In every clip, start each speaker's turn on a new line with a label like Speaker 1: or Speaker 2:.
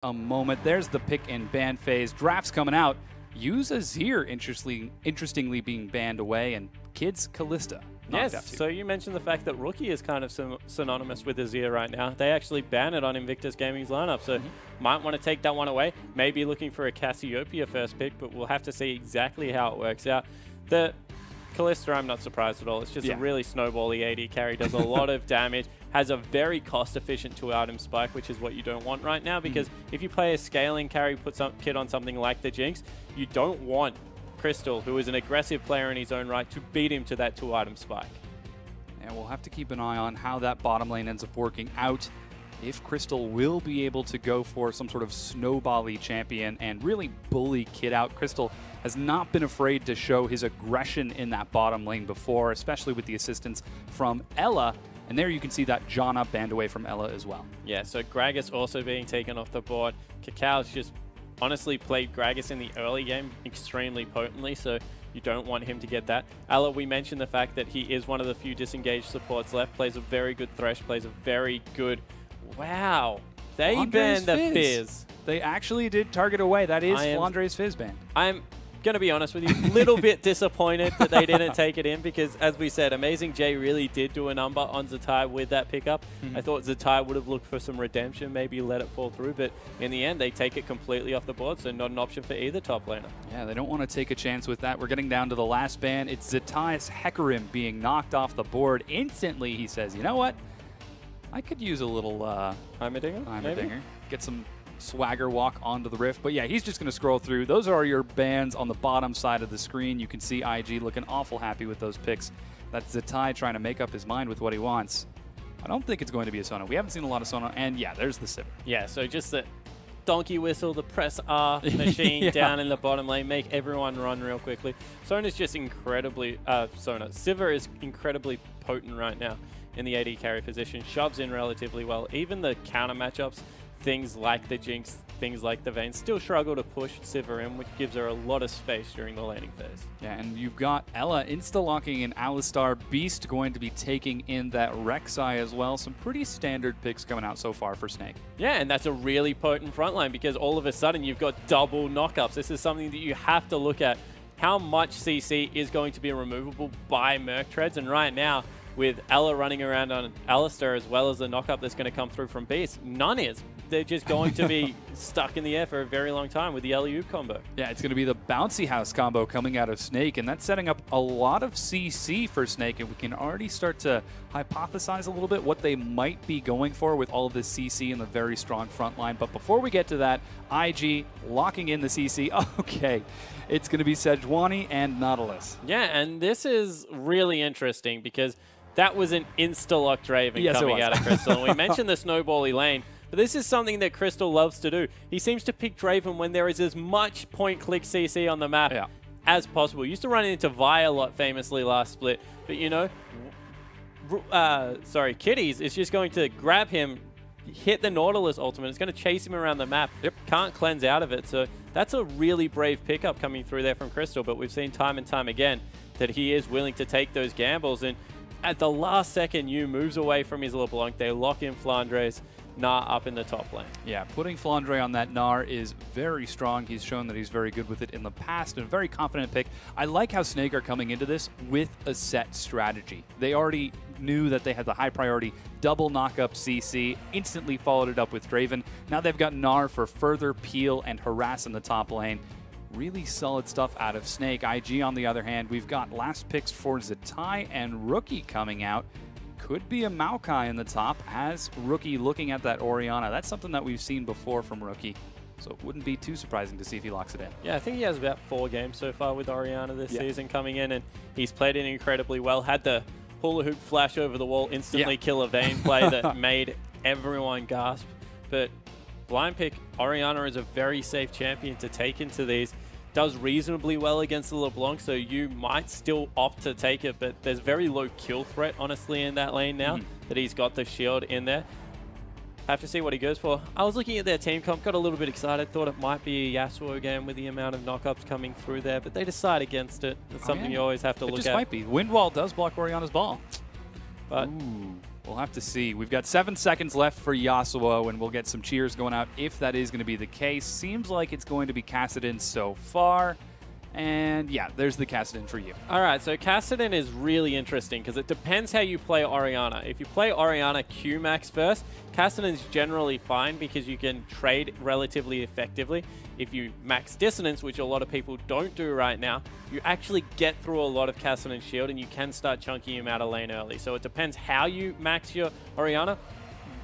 Speaker 1: a moment. There's the pick and ban phase. Drafts coming out. Use Azir, interestingly being banned away, and Kids Callista.
Speaker 2: Yes, so you mentioned the fact that Rookie is kind of synonymous with Azir right now. They actually ban it on Invictus Gaming's lineup, so might want to take that one away. Maybe looking for a Cassiopeia first pick, but we'll have to see exactly how it works out. The Callista, I'm not surprised at all. It's just a really snowbally AD carry, does a lot of damage, has a very cost-efficient 2-item spike, which is what you don't want right now, because if you play a scaling carry, put some kit on something like the Jinx, you don't want Crystal, who is an aggressive player in his own right, to beat him to that 2-item spike.
Speaker 1: And we'll have to keep an eye on how that bottom lane ends up working out. If Crystal will be able to go for some sort of snowball-y champion and really bully Kid out. Crystal has not been afraid to show his aggression in that bottom lane before, especially with the assistance from Ella. And there you can see that Janna banned away from Ella as well. Yeah,
Speaker 2: so Gragas also being taken off the board. Cacao's just honestly played Gragas in the early game extremely potently, so you don't want him to get that. Ella, we mentioned the fact that he is one of the few disengaged supports left, plays a very good Thresh, plays a very good... Wow, they banned the Fizz.
Speaker 1: They actually did target away. That is Flandre's Fizz ban.
Speaker 2: I'm going to be honest with you, a little bit disappointed that they didn't take it in because, as we said, Amazing J really did do a number on Zatai with that pickup. I thought Zatai would have looked for some redemption, maybe let it fall through, but in the end, they take it completely off the board, so not an option for either top laner.
Speaker 1: Yeah, they don't want to take a chance with that. We're getting down to the last ban. It's Zatai's Hecarim being knocked off the board. Instantly, he says, you know what? I could use a little Heimerdinger. Get some swagger walk onto the Rift. But yeah, he's just going to scroll through. Those are your bans on the bottom side of the screen. You can see IG looking awful happy with those picks. That's Zatai trying to make up his mind with what he wants. I don't think it's going to be a Sona. We haven't seen a lot of Sona. And yeah, there's the Sivir.
Speaker 2: Yeah, so just the donkey whistle, the press R machine down in the bottom lane, make everyone run real quickly. Sona's just incredibly... Sivir is incredibly potent right now in the AD carry position. Shoves in relatively well. Even the counter matchups, things like the Jinx, things like the Vayne, still struggle to push Sivir in, which gives her a lot of space during the laning phase.
Speaker 1: Yeah, and you've got Ella insta-locking an Alistar. Beast going to be taking in that Rek'Sai as well. Some pretty standard picks coming out so far for Snake.
Speaker 2: Yeah, and that's a really potent frontline because all of a sudden you've got double knockups. This is something that you have to look at. How much CC is going to be removable by Merc Treads, and right now, with Ella running around on Alistar as well as the knockup that's going to come through from Beast, none is. They're just going to be stuck in the air for a very long time with the alley-oop combo.
Speaker 1: Yeah, it's going to be the bouncy house combo coming out of Snake, and that's setting up a lot of CC for Snake, and we can already start to hypothesize a little bit what they might be going for with all of this CC and the very strong front line. But before we get to that, IG locking in the CC. Okay, it's going to be Sejuani and Nautilus.
Speaker 2: Yeah, and this is really interesting because that was an insta-lock Draven coming out of Crystal. And we mentioned the snowbally lane, but this is something that Crystal loves to do. He seems to pick Draven when there is as much point-click CC on the map as possible. Used to run into Vi a lot famously last split, but you know, Kitties is just going to grab him, hit the Nautilus ultimate. It's going to chase him around the map. Can't cleanse out of it. So that's a really brave pickup coming through there from Crystal, but we've seen time and time again that he is willing to take those gambles. And at the last second, Yu moves away from his LeBlanc. They lock in Flandre's Gnar up in the top lane.
Speaker 1: Yeah, putting Flandre on that Gnar is very strong. He's shown that he's very good with it in the past and a very confident pick. I like how Snake are coming into this with a set strategy. They already knew that they had the high priority double knockup CC, instantly followed it up with Draven. Now they've got Gnar for further peel and harass in the top lane. Really solid stuff out of Snake. IG, on the other hand, we've got last picks for Zatai and Rookie coming out. Could be a Maokai in the top as Rookie looking at that Orianna. That's something that we've seen before from Rookie, so it wouldn't be too surprising to see if he locks it in.
Speaker 2: Yeah, I think he has about 4 games so far with Orianna this season coming in, and he's played it incredibly well. Had the hula hoop flash over the wall, instantly kill a Vayne play that made everyone gasp. But blind pick, Orianna is a very safe champion to take into these. Does reasonably well against the LeBlanc, so you might still opt to take it, but there's very low kill threat, honestly, in that lane now that he's got the shield in there. Have to see what he goes for. I was looking at their team comp, got a little bit excited, thought it might be a Yasuo game with the amount of knockups coming through there, but they decide against it. It's something you always have to look at.
Speaker 1: It just might be. Windwall does block Orianna's ball.
Speaker 2: But
Speaker 1: We'll have to see. We've got 7 seconds left for Yasuo, and we'll get some cheers going out if that is going to be the case. Seems like it's going to be Kassadin so far. And yeah, there's the Kassadin for you.
Speaker 2: All right, so Kassadin is really interesting because it depends how you play Orianna. If you play Orianna Q-Max first, Kassadin's generally fine because you can trade relatively effectively. If you max Dissonance, which a lot of people don't do right now, you actually get through a lot of Kassadin's shield and you can start chunking him out of lane early. So it depends how you max your Orianna.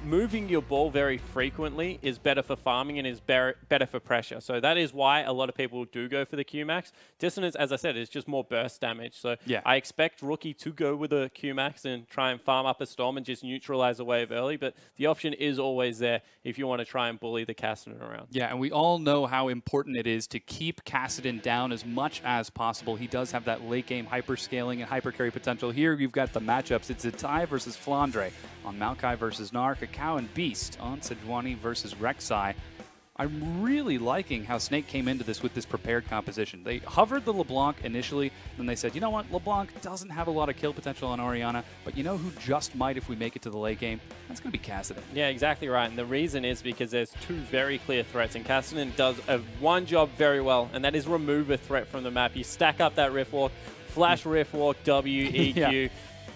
Speaker 2: Moving your ball very frequently is better for farming and is better for pressure. So that is why a lot of people do go for the Q-Max. Dissonance, as I said, is just more burst damage. So yeah. I expect Rookie to go with a Q-Max and try and farm up a Storm and just neutralize a wave early. But the option is always there if you want to try and bully the Kassadin around.
Speaker 1: Yeah, and we all know how important it is to keep Kassadin down as much as possible. He does have that late game hyper-scaling and hyper-carry potential. Here you've got the matchups. It's Zatai versus Flandre on Maokai versus Gnar. Cow and Beast on Sejuani versus Rek'Sai. I'm really liking how Snake came into this with this prepared composition. They hovered the LeBlanc initially, then they said, you know what, LeBlanc doesn't have a lot of kill potential on Orianna, but you know who just might if we make it to the late game? That's going to be Kassadin.
Speaker 2: Yeah, exactly right. And the reason is because there's 2 very clear threats, and Kassadin does one job very well, and that is remove a threat from the map. You stack up that Rift Walk, flash Rift Walk, W, EQ. Yeah.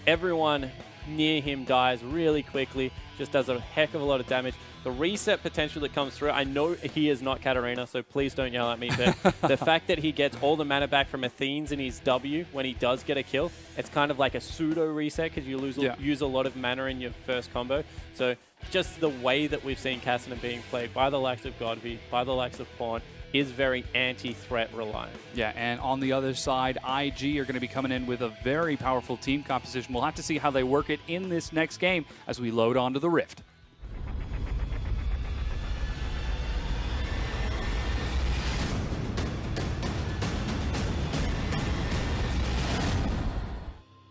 Speaker 2: Everyone near him dies really quickly, just does a heck of a lot of damage. The reset potential that comes through, I know he is not Katarina, so please don't yell at me, but the fact that he gets all the mana back from Athene's in his W when he does get a kill, it's kind of like a pseudo reset because you use a lot of mana in your first combo. So just the way that we've seen Kassadin being played by the likes of Godby, by the likes of Fawn, is very anti-threat reliant.
Speaker 1: Yeah, and on the other side, IG are going to be coming in with a very powerful team composition. We'll have to see how they work it in this next game as we load onto the Rift.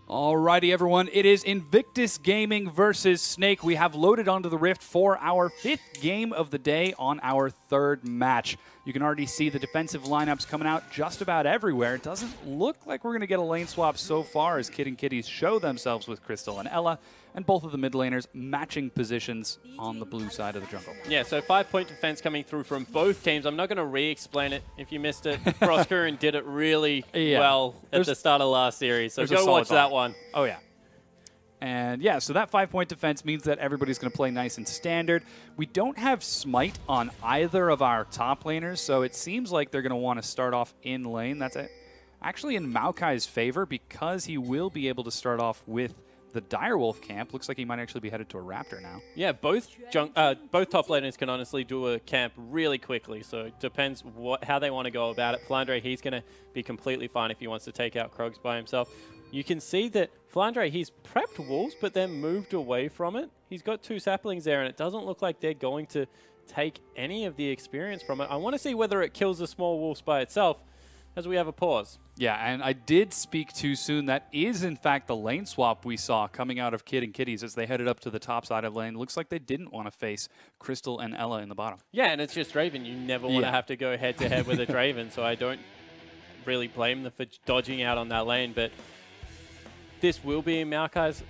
Speaker 1: Alrighty, everyone. It is Invictus Gaming versus Snake. We have loaded onto the Rift for our 5th game of the day on our 3rd match. You can already see the defensive lineups coming out just about everywhere. It doesn't look like we're going to get a lane swap so far as Kid and Kitties show themselves with Crystal and Ella, and both of the mid laners matching positions on the blue side of the jungle.
Speaker 2: Yeah, so 5-point defense coming through from both teams. I'm not going to re-explain it if you missed it. Frostkurin did it really well at the start of last series, so go watch that one.
Speaker 1: Oh, yeah. And yeah, so that 5-point defense means that everybody's going to play nice and standard. We don't have Smite on either of our top laners, so it seems like they're going to want to start off in lane. That's actually in Maokai's favor because he will be able to start off with the Direwolf camp. Looks like he might actually be headed to a Raptor now.
Speaker 2: Yeah, both top laners can honestly do a camp really quickly, so it depends how they want to go about it. Flandre, he's going to be completely fine if he wants to take out Krogs by himself. You can see that Flandre, he's prepped wolves, but then moved away from it. He's got 2 saplings there, and it doesn't look like they're going to take any of the experience from it. I want to see whether it kills the small wolves by itself as we have a pause.
Speaker 1: Yeah, and I did speak too soon. That is, in fact, the lane swap we saw coming out of Kid and Kitties as they headed up to the top side of lane. Looks like they didn't want to face Crystal and Ella in the bottom.
Speaker 2: Yeah, and it's just Draven. You never want to have to go head-to-head with a Draven, so I don't really blame them for dodging out on that lane, but this will be in Maokai's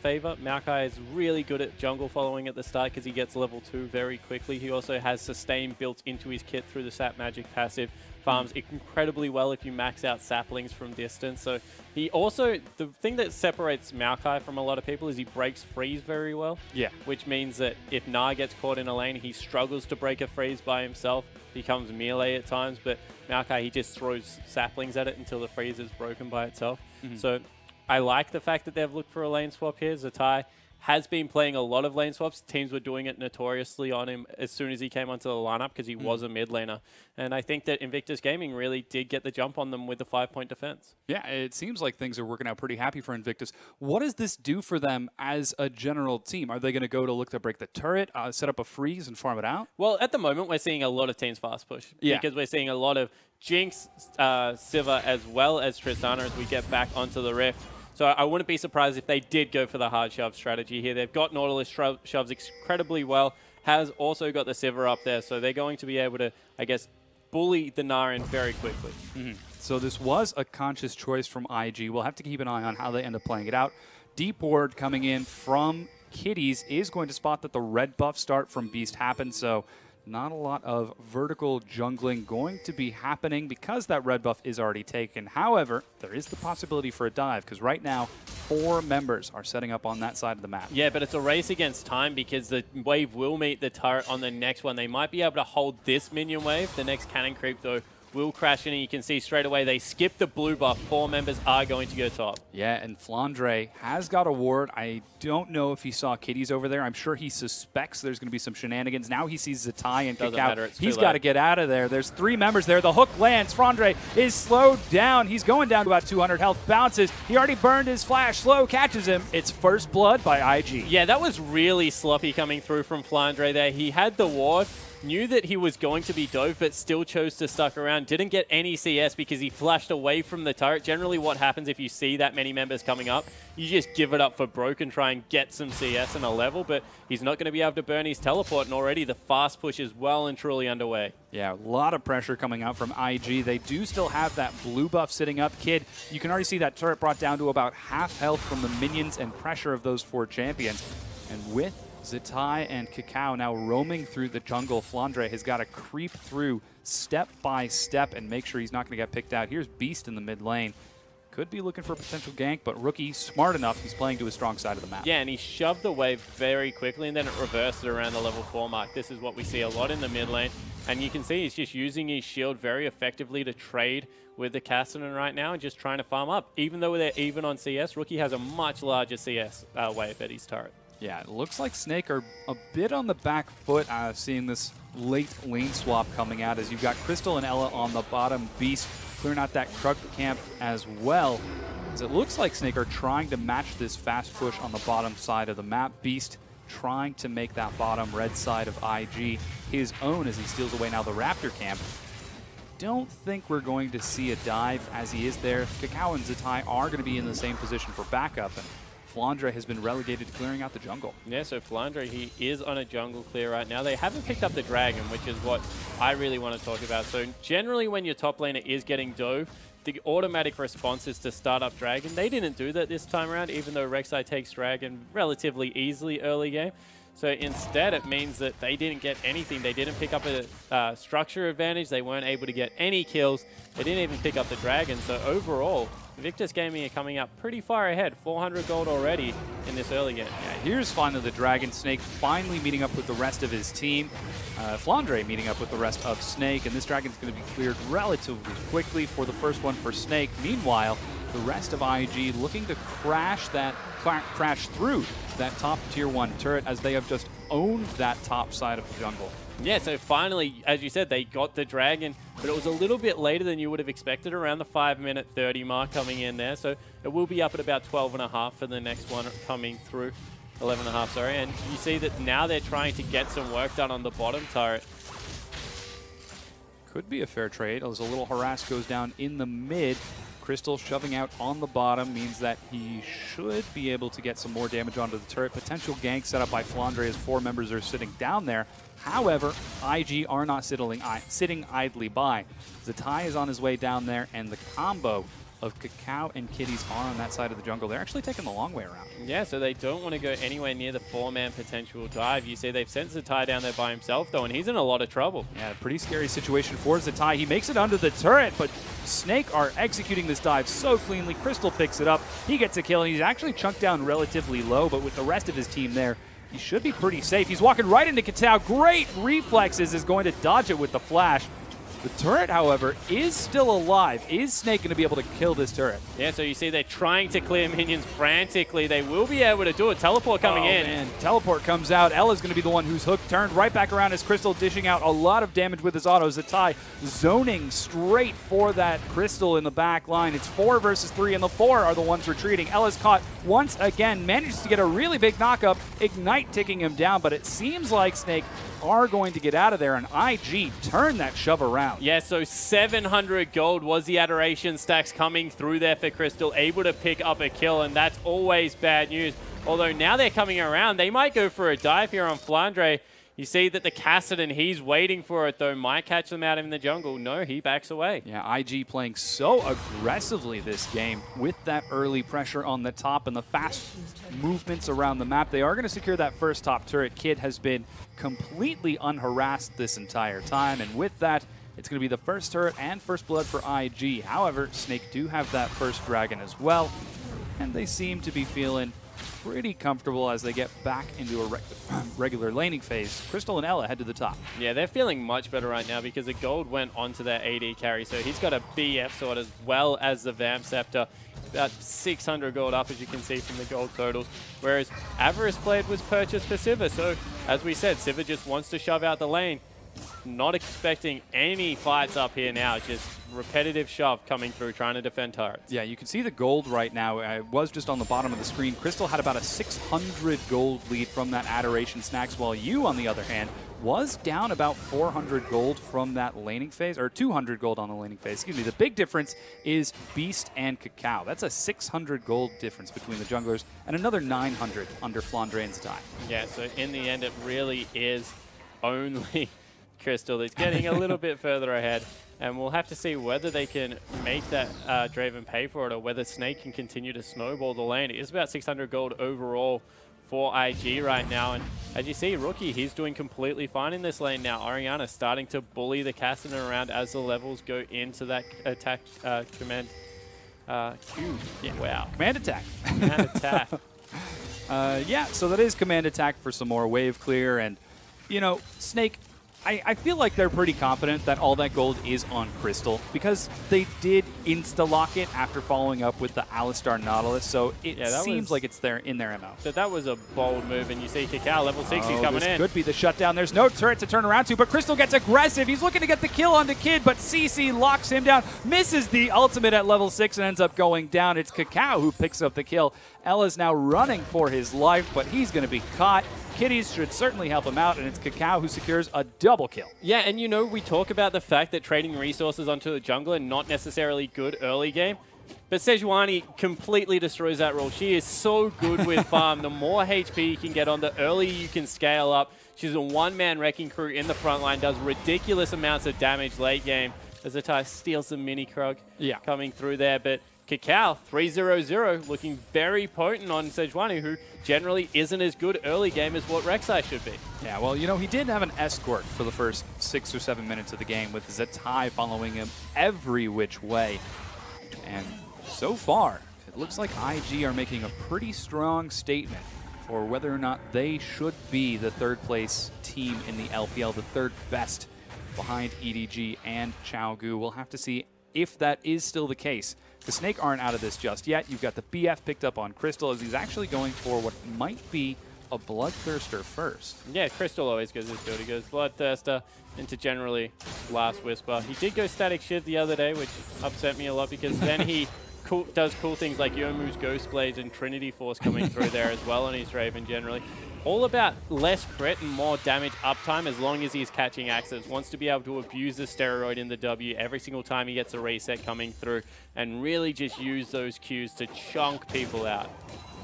Speaker 2: favor. Maokai is really good at jungle following at the start because he gets level 2 very quickly. He also has sustain built into his kit through the Sap Magic passive. Farms incredibly well if you max out saplings from distance. So he also, the thing that separates Maokai from a lot of people is he breaks freeze very well. Yeah. Which means that if Gnar gets caught in a lane, he struggles to break a freeze by himself. Becomes melee at times, but Maokai, he just throws saplings at it until the freeze is broken by itself. So I like the fact that they've looked for a lane swap here. Zatai has been playing a lot of lane swaps. Teams were doing it notoriously on him as soon as he came onto the lineup because he was a mid laner. And I think that Invictus Gaming really did get the jump on them with the 5-point defense.
Speaker 1: Yeah, it seems like things are working out pretty happy for Invictus. What does this do for them as a general team? Are they going to go to look to break the turret, set up a freeze, and farm it out?
Speaker 2: Well, at the moment, we're seeing a lot of teams fast push. Yeah. Because we're seeing a lot of Jinx, Sivir, as well as Tristana as we get back onto the Rift. So I wouldn't be surprised if they did go for the hard shove strategy here. They've got Nautilus shoves incredibly well, has also got the Sivir up there, so they're going to be able to, I guess, bully the Gnar in very quickly.
Speaker 1: So this was a conscious choice from IG. We'll have to keep an eye on how they end up playing it out. Deep ward coming in from Kitties is going to spot that the red buff start from Beast happened, so not a lot of vertical jungling going to be happening because that red buff is already taken. However, there is the possibility for a dive because right now 4 members are setting up on that side of the map.
Speaker 2: Yeah, but it's a race against time because the wave will meet the turret on the next one. They might be able to hold this minion wave. The next cannon creep, though, will crash in, and you can see straight away they skip the blue buff. 4 members are going to go top. Yeah,
Speaker 1: and Flandre has got a ward. I don't know if he saw Kitties over there. I'm sure he suspects there's going to be some shenanigans. Now he sees Zatai and Cacao. He's got to get out of there. There's 3 members there. The hook lands. Flandre is slowed down. He's going down to about 200 health. Bounces. He already burned his flash. Slow catches him. It's first blood by IG.
Speaker 2: Yeah, that was really sloppy coming through from Flandre there. He had the ward. Knew that he was going to be dove, but still chose to stuck around. Didn't get any CS because he flashed away from the turret. Generally what happens if you see that many members coming up, you just give it up for broke and try and get some CS and a level, but he's not going to be able to burn his teleport, and already the fast push is well and truly underway.
Speaker 1: Yeah, a lot of pressure coming out from IG. They do still have that blue buff sitting up. Kid, you can already see that turret brought down to about half health from the minions and pressure of those 4 champions. And with Zatai and Cacao now roaming through the jungle, Flandre has got to creep through step by step and make sure he's not going to get picked out. Here's Beast in the mid lane. Could be looking for a potential gank, but Rookie, smart enough, he's playing to his strong side of the map.
Speaker 2: Yeah, and he shoved the wave very quickly, and then it reversed it around the level 4 mark. This is what we see a lot in the mid lane. And you can see he's just using his shield very effectively to trade with the Cassidy right now and just trying to farm up. Even though they're even on CS, Rookie has a much larger CS wave at his turret.
Speaker 1: Yeah, it looks like Snake are a bit on the back foot seeing this late lane swap coming out as you've got Crystal and Ella on the bottom. Beast clearing out that Krug camp as well. As it looks like Snake are trying to match this fast push on the bottom side of the map. Beast trying to make that bottom red side of IG his own as he steals away now the Raptor camp. Don't think we're going to see a dive as he is there. Cacao and Zatai are going to be in the same position for backup, and Flandre has been relegated to clearing out the jungle.
Speaker 2: Yeah, so Flandre, he is on a jungle clear right now. They haven't picked up the Dragon, which is what I really want to talk about. So generally when your top laner is getting dove, the automatic response is to start up Dragon. They didn't do that this time around, even though Rek'Sai takes Dragon relatively easily early game. So instead, it means that they didn't get anything. They didn't pick up a structure advantage. They weren't able to get any kills. They didn't even pick up the Dragon. So overall, Invictus Gaming are coming up pretty far ahead. 400 gold already in this early game.
Speaker 1: Yeah, here's finally the Dragon. Snake finally meeting up with the rest of his team. Flandre meeting up with the rest of Snake. And this Dragon's going to be cleared relatively quickly for the first one for Snake. Meanwhile, the rest of IG looking to crash through that top tier 1 turret as they have just owned that top side of the jungle.
Speaker 2: Yeah, so finally, as you said, they got the Dragon, but it was a little bit later than you would have expected, around the 5-minute 30 mark coming in there. So it will be up at about 12.5 for the next one coming through. 11.5, sorry. And you see that now they're trying to get some work done on the bottom turret.
Speaker 1: Could be a fair trade as a little harass goes down in the mid. Crystal shoving out on the bottom means that he should be able to get some more damage onto the turret. Potential gank set up by Flandre as 4 members are sitting down there. However, IG are not sitting idly by. Zatai is on his way down there, and the combo of Cacao and Kitties are on that side of the jungle. They're actually taking the long way around.
Speaker 2: Yeah, so they don't want to go anywhere near the 4-man potential dive. You see they've sent Zatai down there by himself, though, and he's in a lot of trouble.
Speaker 1: Yeah, pretty scary situation for Zatai. He makes it under the turret, but Snake are executing this dive so cleanly. Crystal picks it up. He gets a kill, and he's actually chunked down relatively low, but with the rest of his team there, he should be pretty safe. He's walking right into Cacao. Great reflexes, is going to dodge it with the flash. The turret, however, is still alive. Is Snake going to be able to kill this turret?
Speaker 2: Yeah, so you see they're trying to clear minions frantically. They will be able to do it. Teleport coming in.
Speaker 1: Man. Teleport comes out. Ella's going to be the one who's hooked, turned right back around as Crystal dishing out a lot of damage with his auto. Zatai zoning straight for that Crystal in the back line. It's 4 versus 3, and the 4 are the ones retreating. Ella's caught once again, manages to get a really big knockup. Ignite ticking him down, but it seems like Snake are going to get out of there, and IG turn that shove around.
Speaker 2: Yeah, so 700 gold was the adoration stacks coming through there for Crystal, able to pick up a kill, and that's always bad news. Although now they're coming around, they might go for a dive here on Flandre. You see that the Kassadin, he's waiting for it though, might catch them out in the jungle. No, he backs away.
Speaker 1: Yeah, IG playing so aggressively this game with that early pressure on the top and the fast movements around the map. They are going to secure that first top turret. Kid has been completely unharassed this entire time, and with that, it's going to be the first turret and first blood for IG. However, Snake do have that first dragon as well, and they seem to be feeling pretty comfortable as they get back into a regular laning phase. Crystal and Ella head to the top.
Speaker 2: Yeah, they're feeling much better right now because the gold went onto their AD carry, so he's got a BF sword as well as the Vamp Scepter. About 600 gold up, as you can see from the gold totals, whereas Avarice Blade was purchased for Sivir. So, as we said, Sivir just wants to shove out the lane. Not expecting any fights up here now, just repetitive shove coming through, trying to defend turrets.
Speaker 1: Yeah, you can see the gold right now. It was just on the bottom of the screen. Crystal had about a 600 gold lead from that Adoration Snacks, while you, on the other hand, was down about 400 gold from that laning phase, or 200 gold on the laning phase. Excuse me. The big difference is Beast and Cacao. That's a 600 gold difference between the junglers and another 900 under Flandre and Zatai.
Speaker 2: Yeah, so in the end, it really is only Crystal that's getting a little bit further ahead, and we'll have to see whether they can make that Draven pay for it or whether Snake can continue to snowball the lane. It is about 600 gold overall for IG right now, and as you see, Rookie, he's doing completely fine in this lane now. Orianna starting to bully the Kassadin around as the levels go into that attack command Q. Yeah, wow.
Speaker 1: Command attack.
Speaker 2: Command attack.
Speaker 1: Yeah, so that is command attack for some more wave clear, and, you know, Snake, I feel like they're pretty confident that all that gold is on Crystal because they did insta-lock it after following up with the Alistar Nautilus, so it seems like it's there in their MO.
Speaker 2: So that was a bold move, and you see Cacao, level 6, he's coming in.
Speaker 1: Could be the shutdown. There's no turret to turn around to, but Crystal gets aggressive. He's looking to get the kill onto Kid, but CC locks him down, misses the ultimate at level 6 and ends up going down. It's Cacao who picks up the kill. Ella's now running for his life, but he's going to be caught. Kitties should certainly help him out, and it's Cacao who secures a double kill.
Speaker 2: Yeah, and you know, we talk about the fact that trading resources onto the jungler not necessarily good early game, but Sejuani completely destroys that rule. She is so good with farm. The more HP you can get on, the earlier you can scale up. She's a one-man wrecking crew in the front line, does ridiculous amounts of damage late game. As Zatai steals the mini Krug coming through there, but Cacao, 3-0-0, looking very potent on Sejuani, who generally isn't as good early game as what Rek'Sai should be.
Speaker 1: Yeah, well, you know, he did have an escort for the first 6 or 7 minutes of the game with Zatai following him every which way. And so far, it looks like IG are making a pretty strong statement for whether or not they should be the third place team in the LPL, the third best behind EDG and Xiaogu. We'll have to see if that is still the case. The Snake aren't out of this just yet. You've got the BF picked up on Crystal as he's actually going for what might be a Bloodthirster first.
Speaker 2: Yeah, Crystal always goes this build. He goes Bloodthirster into generally Last Whisper. He did go Static Shiv the other day, which upset me a lot because then he does cool things like Yomu's Ghost Blades and Trinity Force coming through there as well on his Raven generally. All about less crit and more damage uptime as long as he's catching axes. Wants to be able to abuse the steroid in the W every single time he gets a reset coming through and really just use those Qs to chunk people out.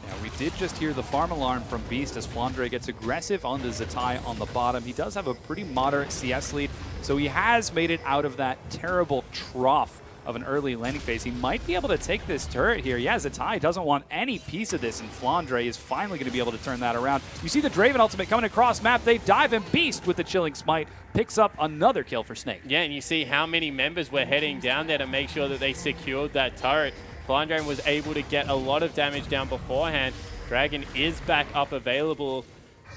Speaker 1: Yeah, we did just hear the farm alarm from Beast as Flandre gets aggressive onto Zatai on the bottom. He does have a pretty moderate CS lead, so he has made it out of that terrible trough of an early landing phase. He might be able to take this turret here. Yeah, Zatai doesn't want any piece of this, and Flandre is finally going to be able to turn that around. You see the Draven ultimate coming across map. They dive, and Beast with the Chilling Smite picks up another kill for Snake.
Speaker 2: Yeah, and you see how many members were heading down there to make sure that they secured that turret. Flandre was able to get a lot of damage down beforehand. Dragon is back up available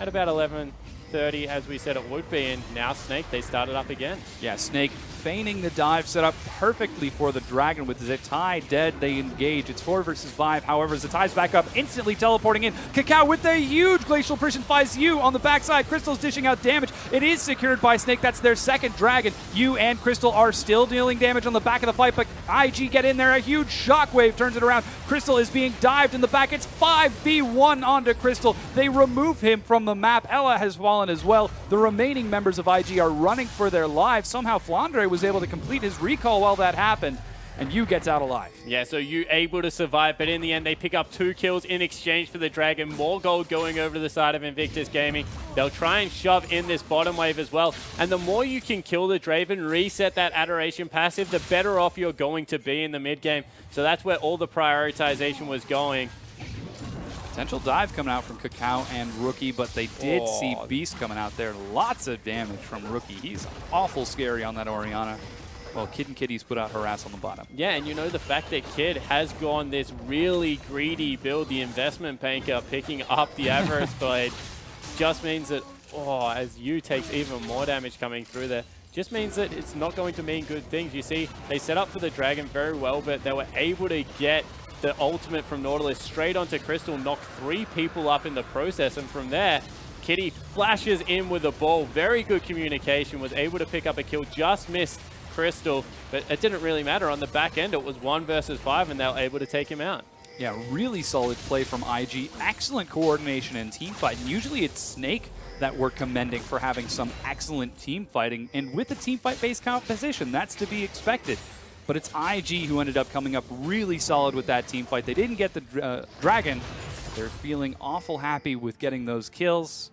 Speaker 2: at about 11:30, as we said it would be, and now Snake, they started up again.
Speaker 1: Yeah, Snake feigning the dive set up perfectly for the Dragon with Zatai dead. They engage. It's 4 versus 5. However, Zatai's back up, instantly teleporting in. Cacao with a huge Glacial Prison finds you on the backside. Crystal's dishing out damage. It is secured by Snake. That's their second Dragon. You and Crystal are still dealing damage on the back of the fight, but IG get in there. A huge shockwave turns it around. Crystal is being dived in the back. It's 5v1 onto Crystal. They remove him from the map. Ella has fallen as well. The remaining members of IG are running for their lives. Somehow Flandre was able to complete his recall while that happened. and you gets out alive.
Speaker 2: Yeah, so you able to survive, but in the end, they pick up 2 kills in exchange for the Dragon. More gold going over to the side of Invictus Gaming. They'll try and shove in this bottom wave as well. And the more you can kill the Draven, reset that Adoration passive, the better off you're going to be in the mid game. So that's where all the prioritization was going.
Speaker 1: Potential dive coming out from Kakao and Rookie, but they did see Beast coming out there. Lots of damage from Rookie. He's awful scary on that Orianna. Well, Kid and Kitty's put out Harass on the bottom.
Speaker 2: Yeah, and you know the fact that Kid has gone this really greedy build, the investment banker picking up the Avarice Blade, just means that, as you takes even more damage coming through there, just means that it's not going to mean good things. You see, they set up for the Dragon very well, but they were able to get the ultimate from Nautilus straight onto Crystal, knocked 3 people up in the process, and from there, Kitty flashes in with the ball. Very good communication, was able to pick up a kill, just missed Crystal, but it didn't really matter. On the back end, it was 1 versus 5, and they were able to take him out.
Speaker 1: Yeah, really solid play from IG. Excellent coordination and team fight. And usually it's Snake that we're commending for having some excellent team fighting. And with the team fight-based composition, that's to be expected. But it's IG who ended up coming up really solid with that team fight. They didn't get the Dragon. They're feeling awful happy with getting those kills.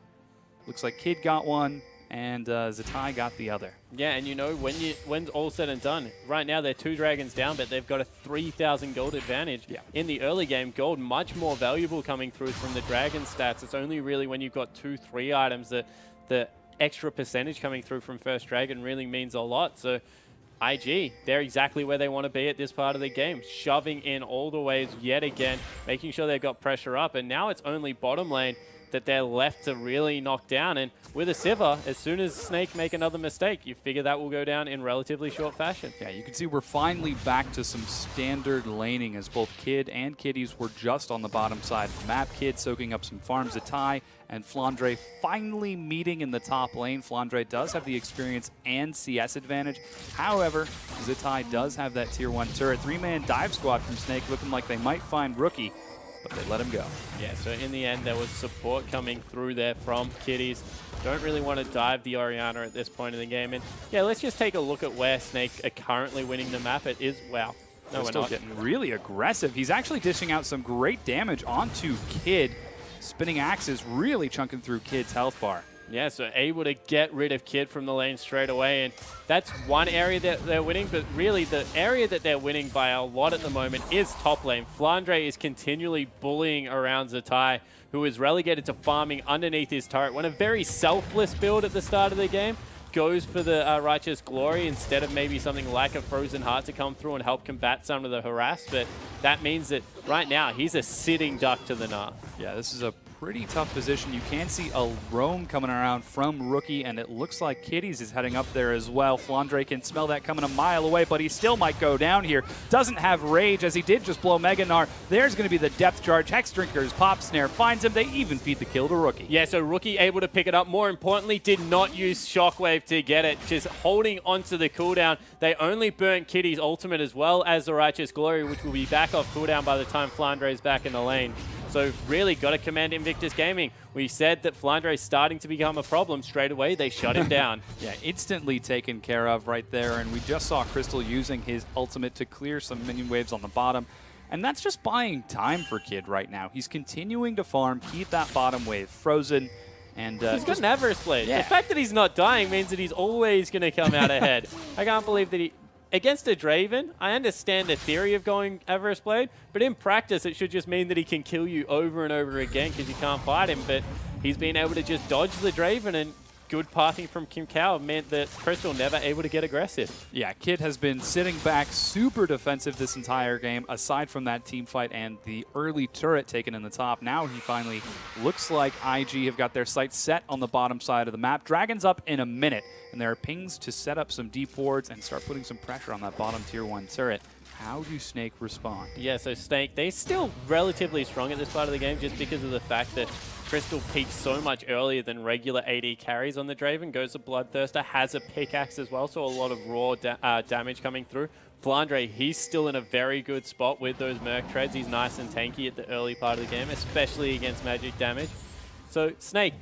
Speaker 1: Looks like Kid got one, and Zatai got the other.
Speaker 2: Yeah, and you know, when all's said and done, right now they're 2 Dragons down, but they've got a 3,000 gold advantage.
Speaker 1: Yeah.
Speaker 2: In the early game, gold much more valuable coming through from the Dragon stats. It's only really when you've got 2, 3 items that the extra percentage coming through from first Dragon really means a lot. So IG, they're exactly where they want to be at this part of the game, shoving in all the waves yet again, making sure they've got pressure up, and now it's only bottom lane that they're left to really knock down. And with a Sivir, as soon as Snake make another mistake, you figure that will go down in relatively short fashion.
Speaker 1: Yeah, you can see we're finally back to some standard laning as both Kid and Kitties were just on the bottom side of the map. Kid soaking up some farms. Zatai and Flandre finally meeting in the top lane. Flandre does have the experience and CS advantage. However, Zatai does have that tier 1 turret. 3-man dive squad from Snake looking like they might find Rookie, but they let him go. Yeah,
Speaker 2: so in the end, there was support coming through there from Kitties. Don't really want to dive the Orianna at this point in the game. And yeah, let's just take a look at where Snake are currently winning the map. It is, wow. No, we're not.
Speaker 1: Getting really aggressive. He's actually dishing out some great damage onto Kid. Spinning axes really chunking through Kid's health bar.
Speaker 2: Yeah, so able to get rid of Kid from the lane straight away. And that's one area that they're winning, but really the area that they're winning by a lot at the moment is top lane. Flandre is continually bullying around Zatai, who is relegated to farming underneath his turret. When a very selfless build at the start of the game goes for the Righteous Glory instead of maybe something like a Frozen Heart to come through and help combat some of the harass. But that means that right now he's a sitting duck to the Gnar.
Speaker 1: Yeah, this is a pretty tough position. You can see a roam coming around from Rookie, and it looks like Kitties is heading up there as well. Flandre can smell that coming a mile away, but he still might go down here. Doesn't have Rage, as he did just blow Mega Gnar. There's going to be the depth charge. Hex Drinker's Pop Snare finds him. They even feed the kill to Rookie.
Speaker 2: Yeah, so Rookie able to pick it up. More importantly, did not use Shockwave to get it. Just holding onto the cooldown. They only burnt Kitty's ultimate as well as the Righteous Glory, which will be back off cooldown by the time Flandre is back in the lane. So really got to command Invictus Gaming. We said that Flandre is starting to become a problem. Straight away, they shut him down.
Speaker 1: Yeah, instantly taken care of right there. And we just saw Crystal using his ultimate to clear some minion waves on the bottom. And that's just buying time for Kid right now. He's continuing to farm, keep that bottom wave frozen. And
Speaker 2: he's got an Avarice Blade.
Speaker 1: Yeah.
Speaker 2: The fact that he's not dying means that he's always going to come out ahead. I can't believe that he... Against a Draven, I understand the theory of going Avarice Blade, but in practice it should just mean that he can kill you over and over again because you can't fight him, but he's been able to just dodge the Draven, and good pathing from Kim Kao meant that Crystal never able to get aggressive.
Speaker 1: Yeah, Kid has been sitting back super defensive this entire game, aside from that team fight and the early turret taken in the top. Now he finally looks like IG have got their sights set on the bottom side of the map. Dragon's up in a minute, and there are pings to set up some deep wards and start putting some pressure on that bottom tier 1 turret. How do Snake respond?
Speaker 2: Yeah, so Snake, they're still relatively strong at this part of the game just because of the fact that Crystal peaks so much earlier than regular AD carries on the Draven. Goes to Bloodthirster, has a pickaxe as well, so a lot of raw damage coming through. Flandre, he's still in a very good spot with those Merc Treads. He's nice and tanky at the early part of the game, especially against magic damage. So Snake,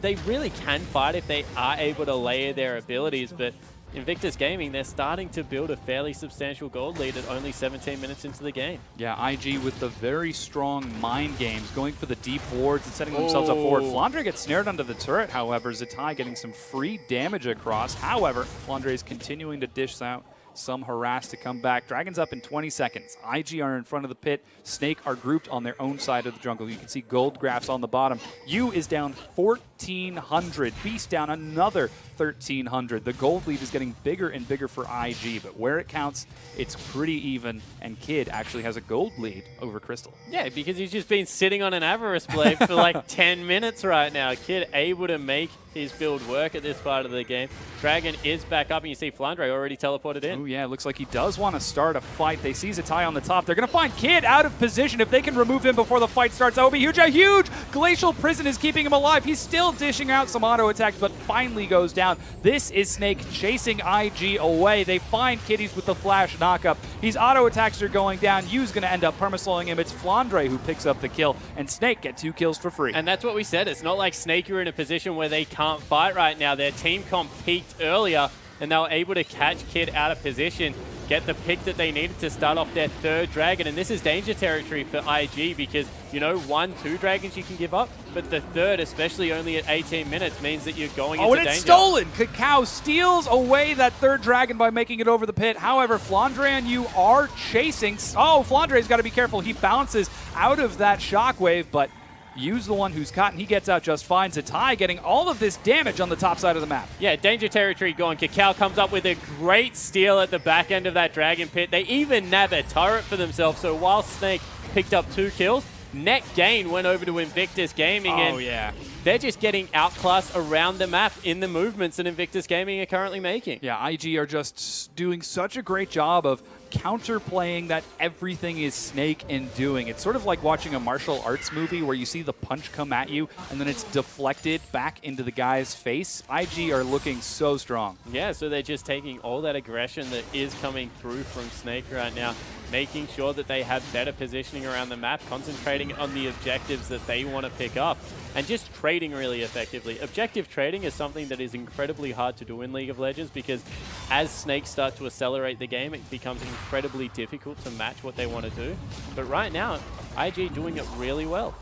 Speaker 2: they really can fight if they are able to layer their abilities, but Invictus Gaming, they're starting to build a fairly substantial gold lead at only 17 minutes into the game.
Speaker 1: Yeah, IG with the very strong mind games, going for the deep wards and setting themselves up forward. Flandre gets snared under the turret, however. Zatai getting some free damage across. However, Flandre is continuing to dish out some harass to come back. Dragon's up in 20 seconds. IG are in front of the pit. Snake are grouped on their own side of the jungle. You can see gold graphs on the bottom. U is down 1,400. Beast down another 1,300. The gold lead is getting bigger and bigger for IG, but where it counts, it's pretty even, and Kid actually has a gold lead over Crystal.
Speaker 2: Yeah, because he's just been sitting on an Avarice Blade for like 10 minutes right now. Kid able to make his build work at this part of the game. Dragon is back up, and you see Flandre already teleported in.
Speaker 1: Oh yeah, it looks like he does want to start a fight. They see Zatai on the top. They're going to find Kid out of position. If they can remove him before the fight starts, that would be huge. A huge Glacial Prison is keeping him alive. He's still dishing out some auto attacks, but finally goes down. This is Snake chasing IG away. They find Kitties with the flash knockup. His auto attacks are going down. Yu's going to end up permaslowing him. It's Flandre who picks up the kill, and Snake get 2 kills for free.
Speaker 2: And that's what we said. It's not like Snake are in a position where they can't fight right now. Their team comp peaked earlier, and they were able to catch Kid out of position, get the pick that they needed to start off their 3rd dragon. And this is danger territory for IG because, you know, 1, 2 dragons you can give up, but the 3rd, especially only at 18 minutes, means that you're going into danger.
Speaker 1: Oh, and it's stolen! Cacao steals away that 3rd dragon by making it over the pit. However, Flandre and you are chasing. Oh, Flandre's got to be careful. He bounces out of that shockwave, but Yu's the one who's caught, and he gets out just fine. Zatai getting all of this damage on the top side of the map.
Speaker 2: Yeah, danger territory gone. Cacao comes up with a great steal at the back end of that dragon pit. They even nab a turret for themselves, so while Snake picked up 2 kills, net gain went over to Invictus Gaming, and they're just getting outclassed around the map in the movements that Invictus Gaming are currently making.
Speaker 1: Yeah, IG are just doing such a great job of counterplaying that everything is Snake in doing. It's sort of like watching a martial arts movie where you see the punch come at you and then it's deflected back into the guy's face. IG are looking so strong.
Speaker 2: Yeah, so they're just taking all that aggression that is coming through from Snake right now, making sure that they have better positioning around the map, concentrating on the objectives that they want to pick up, and just trading really effectively. Objective trading is something that is incredibly hard to do in League of Legends because as Snakes start to accelerate the game, it becomes incredibly difficult to match what they want to do. But right now, IG doing it really well.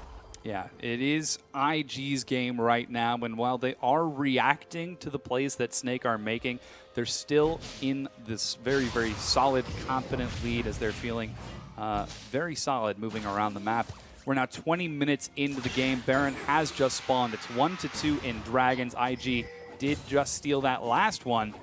Speaker 1: Yeah, it is IG's game right now, and while they are reacting to the plays that Snake are making, they're still in this very, very solid, confident lead as they're feeling very solid moving around the map. We're now 20 minutes into the game. Baron has just spawned. It's 1-2 in Dragons. IG did just steal that last one.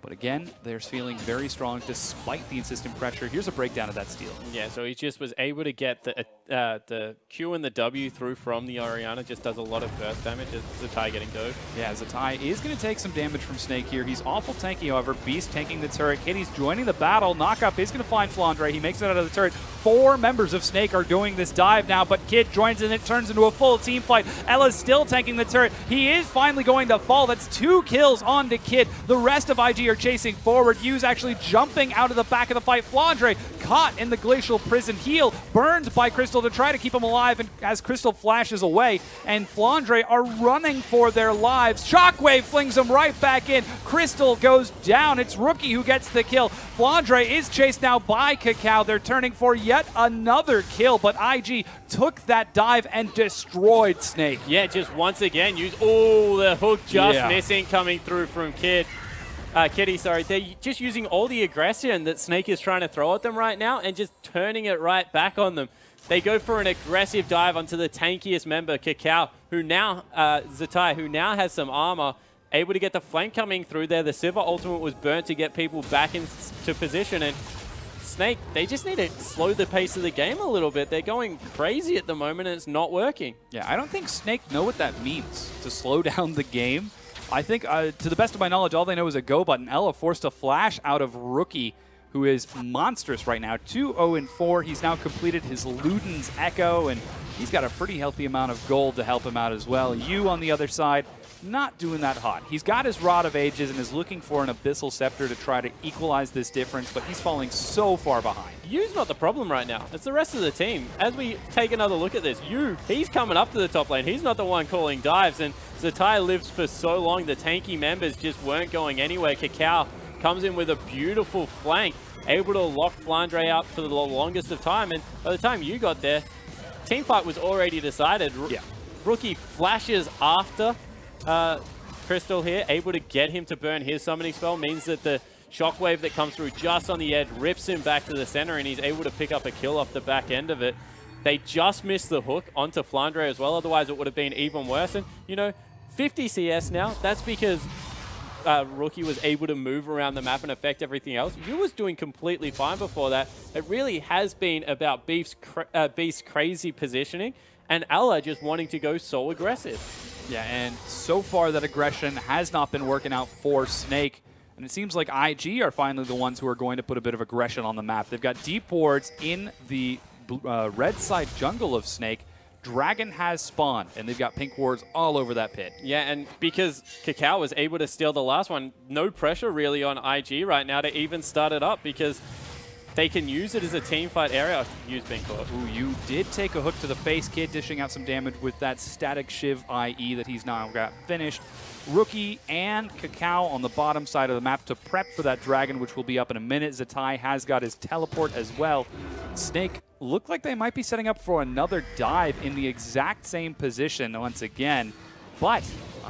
Speaker 1: But again, they're feeling very strong despite the insistent pressure. Here's a breakdown of that steal.
Speaker 2: Yeah, so he just was able to get the Q and the W through from the Orianna. Just does a lot of burst damage as Zatai getting dove.
Speaker 1: Yeah, Zatai is going to take some damage from Snake here. He's awful tanky, however. Beast taking the turret. Kitty's joining the battle. Knockup is going to find Flandre. He makes it out of the turret. 4 members of Snake are doing this dive now, but Kid joins and it turns into a full team fight. Ella's still tanking the turret. He is finally going to fall. That's 2 kills onto Kid. The rest of IG are chasing forward. Yu's actually jumping out of the back of the fight. Flandre caught in the Glacial Prison. Heal burned by Crystal to try to keep him alive, and as Crystal flashes away, and Flandre are running for their lives. Shockwave flings him right back in. Crystal goes down. It's Rookie who gets the kill. Flandre is chased now by Cacao. They're turning for yet another kill, but IG took that dive and destroyed Snake.
Speaker 2: Yeah, just once again, the hook just missing coming through from Kid. Kitty, sorry. They're just using all the aggression that Snake is trying to throw at them right now and just turning it right back on them. They go for an aggressive dive onto the tankiest member, Cacao, who now, Zatai, who now has some armor, able to get the flank coming through there. The Sivir ultimate was burnt to get people back into position, and Snake, they just need to slow the pace of the game a little bit. They're going crazy at the moment, and it's not working.
Speaker 1: Yeah, I don't think Snake know what that means, to slow down the game. I think, to the best of my knowledge, all they know is a go button. Ella forced a flash out of Rookie, who is monstrous right now. 2-0-4. He's now completed his Luden's Echo, and he's got a pretty healthy amount of gold to help him out as well. Yu on the other side, not doing that hot. He's got his Rod of Ages and is looking for an Abyssal Scepter to try to equalize this difference, but he's falling so far behind.
Speaker 2: Yu's not the problem right now. It's the rest of the team. As we take another look at this, Yu, he's coming up to the top lane. He's not the one calling dives, and Zatai lives for so long. The tanky members just weren't going anywhere. Cacao comes in with a beautiful flank, able to lock Flandre out for the longest of time. And by the time you got there, teamfight was already decided. Rookie flashes after Crystal here, able to get him to burn his summoning spell, means that the shockwave that comes through just on the edge rips him back to the center, and he's able to pick up a kill off the back end of it. They just missed the hook onto Flandre as well, otherwise it would have been even worse. And, you know, 50 CS now, that's because Rookie was able to move around the map and affect everything else. You was doing completely fine before that. It really has been about Beast's crazy positioning and Ella just wanting to go so aggressive.
Speaker 1: Yeah, and so far that aggression has not been working out for Snake. And it seems like IG are finally the ones who are going to put a bit of aggression on the map. They've got deep wards in the red side jungle of Snake. Dragon has spawned, and they've got pink wards all over that pit.
Speaker 2: Yeah, and because Kakao was able to steal the last one, no pressure really on IG right now to even start it up, because they can use it as a team fight area. Use being caught.
Speaker 1: Ooh, you did take a hook to the face, Kid, dishing out some damage with that static Shiv IE that he's now got finished. Rookie and Kakao on the bottom side of the map to prep for that dragon, which will be up in a minute. Zatai has got his teleport as well. Snake look like they might be setting up for another dive in the exact same position once again. But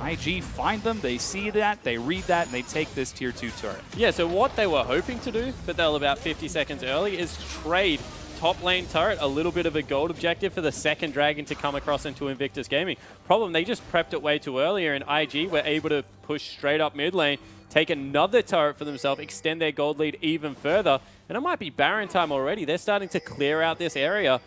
Speaker 1: IG find them, they see that, they read that, and they take this tier 2 turret.
Speaker 2: Yeah, so what they were hoping to do, but they were about 50 seconds early, is trade top lane turret, a little bit of a gold objective for the second dragon to come across into Invictus Gaming. Problem, they just prepped it way too earlier, and IG were able to push straight up mid lane, take another turret for themselves, extend their gold lead even further, and it might be Baron time already. They're starting to clear out this area.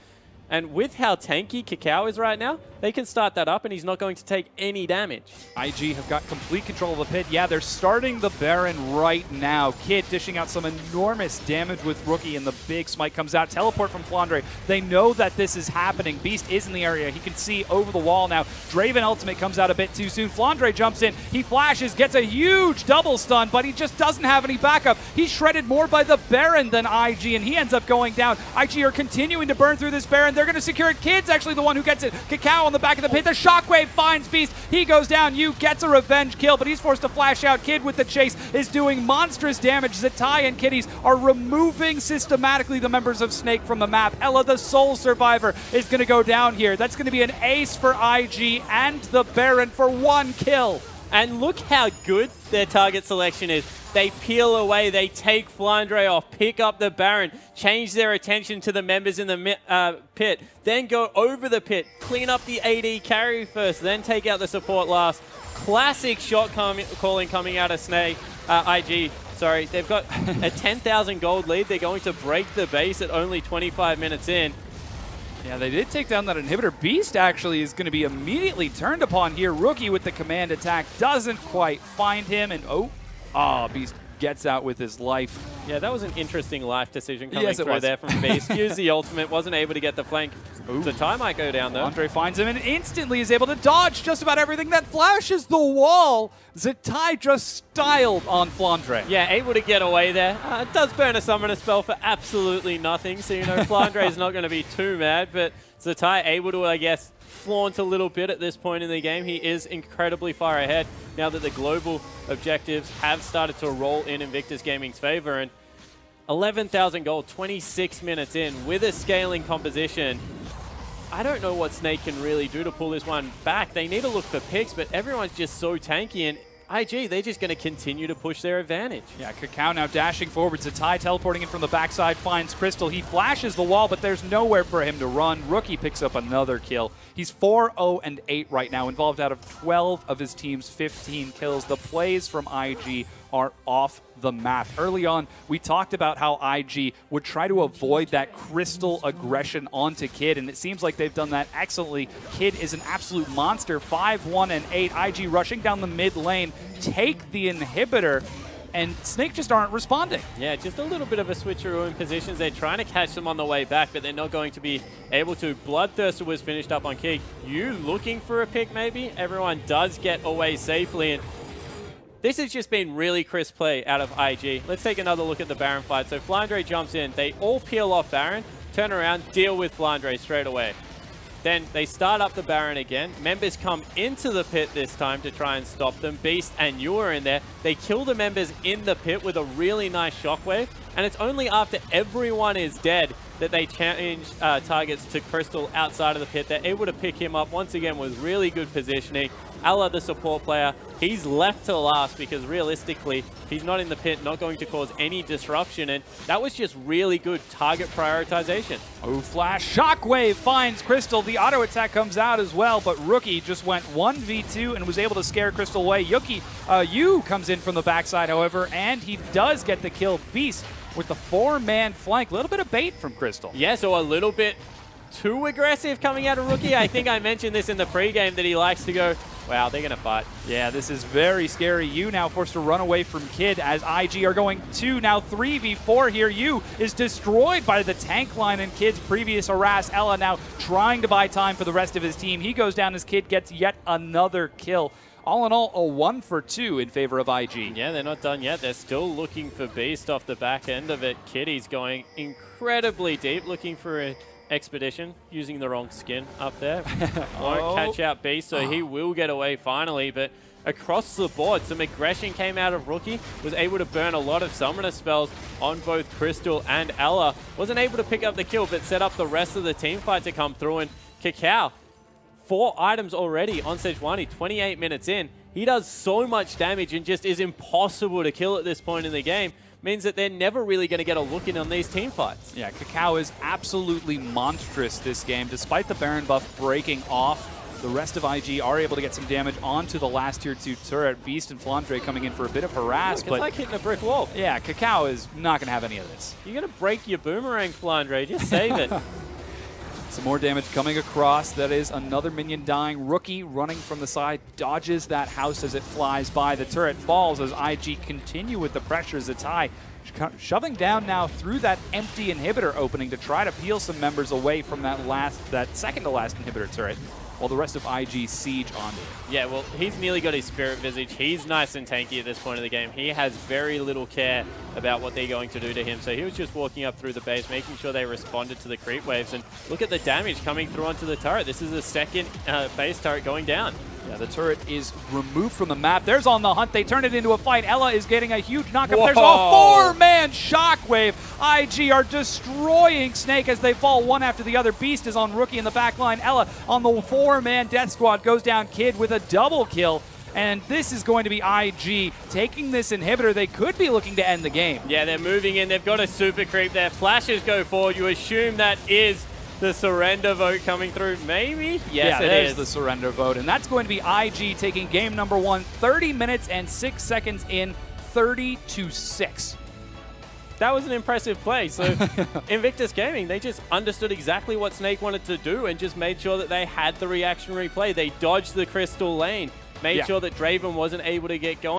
Speaker 2: And with how tanky Kakao is right now, they can start that up and he's not going to take any damage.
Speaker 1: IG have got complete control of the pit. Yeah, they're starting the Baron right now. Kid dishing out some enormous damage with Rookie, and the big smite comes out. Teleport from Flandre. They know that this is happening. Beast is in the area. He can see over the wall now. Draven ultimate comes out a bit too soon. Flandre jumps in. He flashes, gets a huge double stun, but he just doesn't have any backup. He's shredded more by the Baron than IG, and he ends up going down. IG are continuing to burn through this Baron. They're going to secure it. Kid's actually the one who gets it. Kakao on the back of the pit. The shockwave finds Beast. He goes down. You gets a revenge kill, but he's forced to flash out. Kid with the chase is doing monstrous damage. Zatai and Kitties are removing systematically the members of Snake from the map. Ella, the sole survivor, is going to go down here. That's going to be an ace for IG and the Baron for 1 kill.
Speaker 2: And look how good their target selection is. They peel away, they take Flandre off, pick up the Baron, change their attention to the members in the pit, then go over the pit, clean up the AD carry first, then take out the support last. Classic shot calling coming out of Snake, IG. Sorry, they've got a 10,000 gold lead. They're going to break the base at only 25 minutes in.
Speaker 1: Yeah, they did take down that inhibitor. Beast actually is going to be immediately turned upon here. Rookie with the command attack doesn't quite find him, and Beast gets out with his life.
Speaker 2: Yeah, that was an interesting life decision coming through there from Beast. Used the ultimate, wasn't able to get the flank. Zatai might go down though.
Speaker 1: Andre finds him and instantly is able to dodge just about everything that flashes the wall. Zatai just styled on Flandre.
Speaker 2: Yeah, able to get away there. It does burn a summoner spell for absolutely nothing, so you know Flandre is not going to be too mad, but Zatai able to, I guess, flaunt a little bit at this point in the game. He is incredibly far ahead now that the global objectives have started to roll in Invictus Gaming's favor, and 11,000 gold, 26 minutes in with a scaling composition. I don't know what Snake can really do to pull this one back. They need to look for picks, but everyone's just so tanky, and IG, they're just going to continue to push their advantage. Yeah,
Speaker 1: Kakao now dashing forward. Zatai teleporting in from the backside, finds Crystal. He flashes the wall, but there's nowhere for him to run. Rookie picks up another kill. He's 4-0-8 right now, involved out of 12 of his team's 15 kills. The plays from IG are off the map. Early on, we talked about how IG would try to avoid that Crystal aggression onto Kid, and it seems like they've done that excellently. Kid is an absolute monster, 5-1-8. IG rushing down the mid lane, take the inhibitor, and Snake just aren't responding.
Speaker 2: Yeah, just a little bit of a switcheroo in positions. They're trying to catch them on the way back, but they're not going to be able to. Bloodthirster was finished up on Kid. You looking for a pick maybe? Everyone does get away safely, and this has just been really crisp play out of IG. Let's take another look at the Baron fight. So Flandre jumps in. They all peel off Baron, turn around, deal with Flandre straight away. Then they start up the Baron again. Members come into the pit this time to try and stop them. Beast and Yu are in there. They kill the members in the pit with a really nice shockwave. And it's only after everyone is dead that they change targets to Crystal outside of the pit. They're able to pick him up once again with really good positioning. Ala, the support player, he's left to last because realistically, he's not in the pit, not going to cause any disruption. And that was just really good target prioritization.
Speaker 1: Oh, flash. Shockwave finds Crystal. The auto attack comes out as well, but Rookie just went 1v2 and was able to scare Crystal away. Yu comes in from the backside, however, and he does get the kill. Beast with the 4-man flank. A little bit of bait from Crystal.
Speaker 2: Yeah, so a little bit too aggressive coming out of Rookie. I think I mentioned this in the pregame that he likes to go, wow, they're going to fight.
Speaker 1: Yeah, this is very scary. Yu now forced to run away from Kid as IG are going 3v4 here. Yu is destroyed by the tank line and Kid's previous harass. Ella now trying to buy time for the rest of his team. He goes down as Kid gets yet another kill. All in all, a 1 for 2 in favor of IG.
Speaker 2: Yeah, they're not done yet. They're still looking for Beast off the back end of it. Kitty's going incredibly deep, looking for an expedition, using the wrong skin up there. Won't catch out Beast, so he will get away finally. But across the board, some aggression came out of Rookie. Was able to burn a lot of summoner spells on both Crystal and Ella. Wasn't able to pick up the kill, but set up the rest of the team fight to come through. And Kakao, 4 items already on Sejuani, 28 minutes in. He does so much damage and just is impossible to kill at this point in the game. Means that they're never really going to get a look in on these team fights. Yeah,
Speaker 1: Kakao is absolutely monstrous this game. Despite the Baron buff breaking off, the rest of IG are able to get some damage onto the last tier 2 turret. Beast and Flandre coming in for a bit of harass.
Speaker 2: Look, it's like hitting a brick wall.
Speaker 1: Yeah, Kakao is not going to have any of this.
Speaker 2: You're going to break your boomerang, Flandre. Just save it.
Speaker 1: Some more damage coming across. That is another minion dying. Rookie running from the side, dodges that house as it flies by. The turret falls as IG continue with the pressure. Zatai shoving down now through that empty inhibitor opening to try to peel some members away from that second to last inhibitor turret, while the rest of IG siege onto it.
Speaker 2: Yeah, well, he's nearly got his Spirit Visage. He's nice and tanky at this point of the game. He has very little care about what they're going to do to him. So he was just walking up through the base, making sure they responded to the creep waves. And look at the damage coming through onto the turret. This is the second base turret going down.
Speaker 1: Yeah, the turret is removed from the map. There's On the Hunt. They turn it into a fight. Ella is getting a huge knockup.
Speaker 2: Whoa.
Speaker 1: There's a 4-man shockwave. IG are destroying Snake as they fall one after the other. Beast is on Rookie in the back line. Ella on the 4-man death squad goes down Kid with a double kill. And this is going to be IG taking this inhibitor. They could be looking to end the game.
Speaker 2: Yeah, they're moving in. They've got a super creep there. Flashes go forward. You assume that is the surrender vote coming through, maybe? Yes,
Speaker 1: yeah, it is the surrender vote. And that's going to be IG taking game number 1, 30 minutes and 6 seconds in, 30-6.
Speaker 2: That was an impressive play. So Invictus Gaming, they just understood exactly what Snake wanted to do and just made sure that they had the reactionary play. They dodged the crystal lane, made sure that Draven wasn't able to get going.